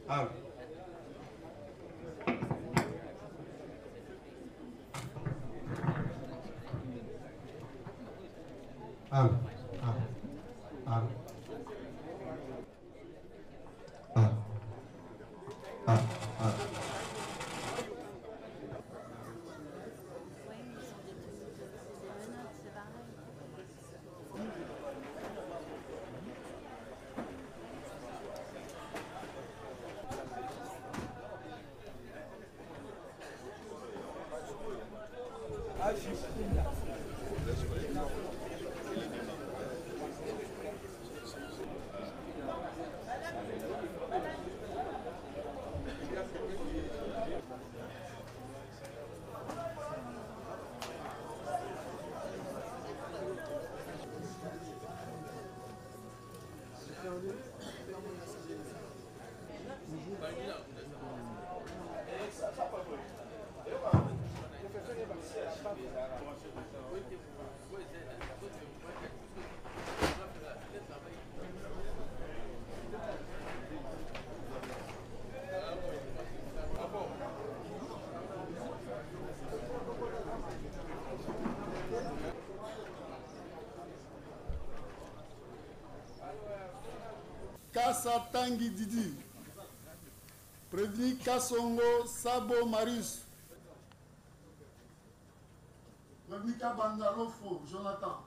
Al. Al. Al. Al. Al. Al. Al. Kassa Tanguy Didi, Prédit Kassongo Sabo Marius, Prédit Kabandalofo Jonathan,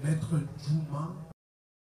Maître Djouma